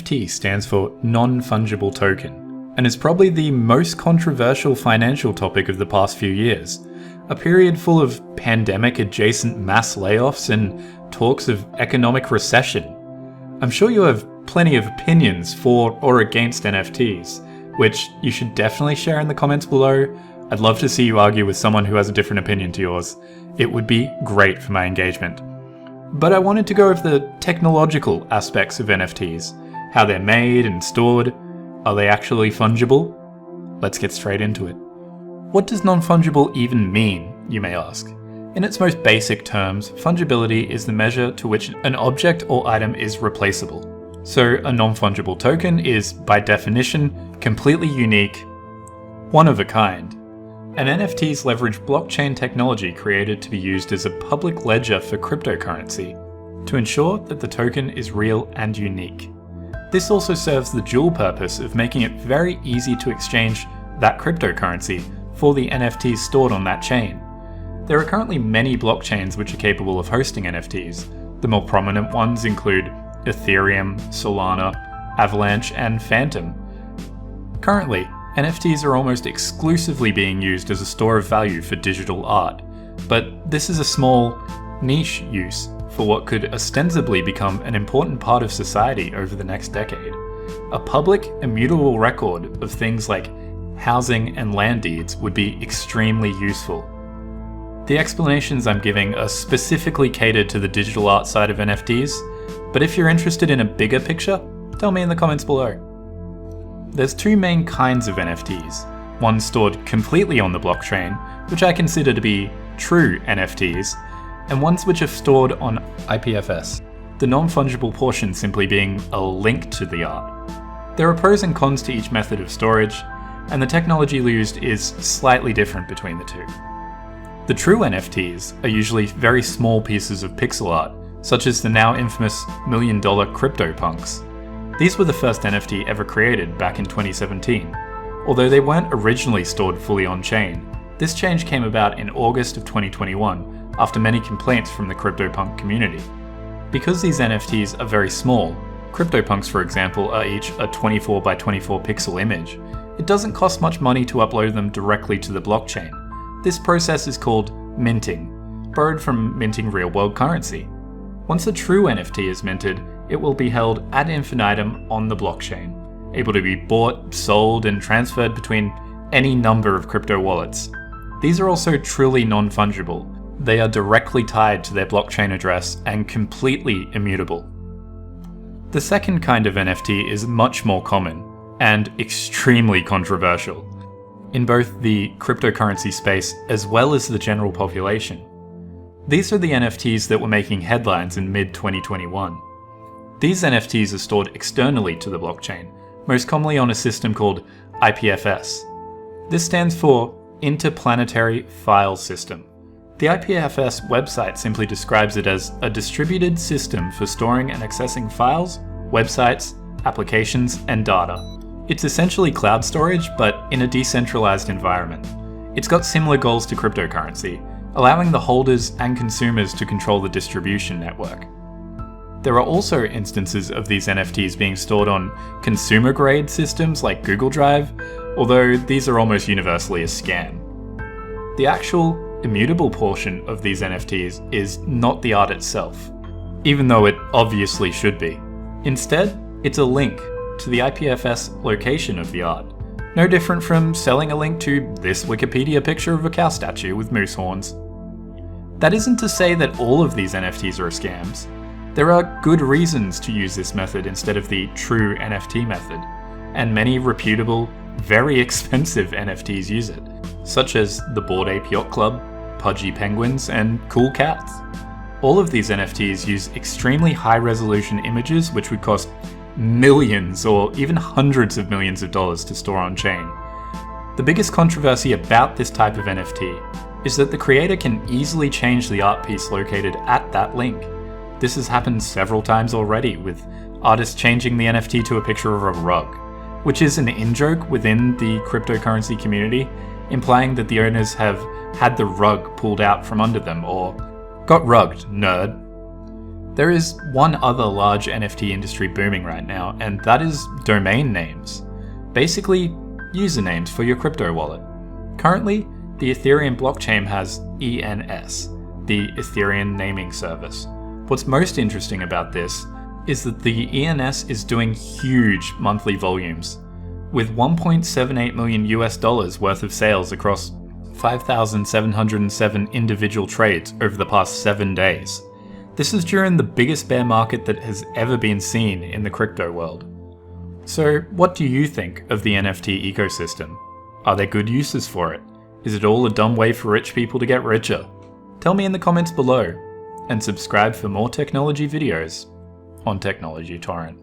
NFT stands for Non-Fungible Token, and is probably the most controversial financial topic of the past few years. A period full of pandemic-adjacent mass layoffs and talks of economic recession. I'm sure you have plenty of opinions for or against NFTs, which you should definitely share in the comments below. I'd love to see you argue with someone who has a different opinion to yours. It would be great for my engagement. But I wanted to go over the technological aspects of NFTs, how they're made and stored. Are they actually fungible? Let's get straight into it. What does non-fungible even mean, you may ask? In its most basic terms, fungibility is the measure to which an object or item is replaceable. So a non-fungible token is, by definition, completely unique, one of a kind. And NFTs leverage blockchain technology created to be used as a public ledger for cryptocurrency to ensure that the token is real and unique. This also serves the dual purpose of making it very easy to exchange that cryptocurrency for the NFTs stored on that chain. There are currently many blockchains which are capable of hosting NFTs. The more prominent ones include Ethereum, Solana, Avalanche, and Fantom. Currently, NFTs are almost exclusively being used as a store of value for digital art, but this is a small, niche use for what could ostensibly become an important part of society over the next decade. A public, immutable record of things like housing and land deeds would be extremely useful. The explanations I'm giving are specifically catered to the digital art side of NFTs, but if you're interested in a bigger picture, tell me in the comments below. There's two main kinds of NFTs, one stored completely on the blockchain, which I consider to be true NFTs, and ones which are stored on IPFS, the non-fungible portion simply being a link to the art. There are pros and cons to each method of storage, and the technology used is slightly different between the two. The true NFTs are usually very small pieces of pixel art, such as the now infamous $1 million CryptoPunks. These were the first NFT ever created back in 2017. Although they weren't originally stored fully on-chain, this change came about in August of 2021 after many complaints from the CryptoPunk community. Because these NFTs are very small, CryptoPunks for example are each a 24 by 24 pixel image, it doesn't cost much money to upload them directly to the blockchain. This process is called minting, borrowed from minting real-world currency. Once a true NFT is minted, it will be held ad infinitum on the blockchain, able to be bought, sold, and transferred between any number of crypto wallets. These are also truly non-fungible. They are directly tied to their blockchain address and completely immutable. The second kind of NFT is much more common and extremely controversial in both the cryptocurrency space as well as the general population. These are the NFTs that were making headlines in mid-2021. These NFTs are stored externally to the blockchain, most commonly on a system called IPFS. This stands for Interplanetary File System. The IPFS website simply describes it as a distributed system for storing and accessing files, websites, applications, and data. It's essentially cloud storage, but in a decentralized environment. It's got similar goals to cryptocurrency, allowing the holders and consumers to control the distribution network. There are also instances of these NFTs being stored on consumer-grade systems like Google Drive, although these are almost universally a scam. The actual immutable portion of these NFTs is not the art itself, even though it obviously should be. Instead, it's a link to the IPFS location of the art, no different from selling a link to this Wikipedia picture of a cow statue with moose horns. That isn't to say that all of these NFTs are scams. There are good reasons to use this method instead of the true NFT method, and many reputable, very expensive NFTs use it, such as the Bored Ape Yacht Club, Pudgy Penguins, and Cool Cats. All of these NFTs use extremely high-resolution images which would cost millions or even hundreds of millions of dollars to store on-chain. The biggest controversy about this type of NFT is that the creator can easily change the art piece located at that link. This has happened several times already, with artists changing the NFT to a picture of a rug, which is an in-joke within the cryptocurrency community, implying that the owners have had the rug pulled out from under them, or got rugged, nerd. There is one other large NFT industry booming right now, and that is domain names. Basically, usernames for your crypto wallet. Currently, the Ethereum blockchain has ENS, the Ethereum naming service. What's most interesting about this is that the ENS is doing huge monthly volumes, with $1.78 million worth of sales across 5,707 individual trades over the past 7 days. This is during the biggest bear market that has ever been seen in the crypto world. So what do you think of the NFT ecosystem? Are there good uses for it? Is it all a dumb way for rich people to get richer? Tell me in the comments below, and subscribe for more technology videos on Technology Torrent.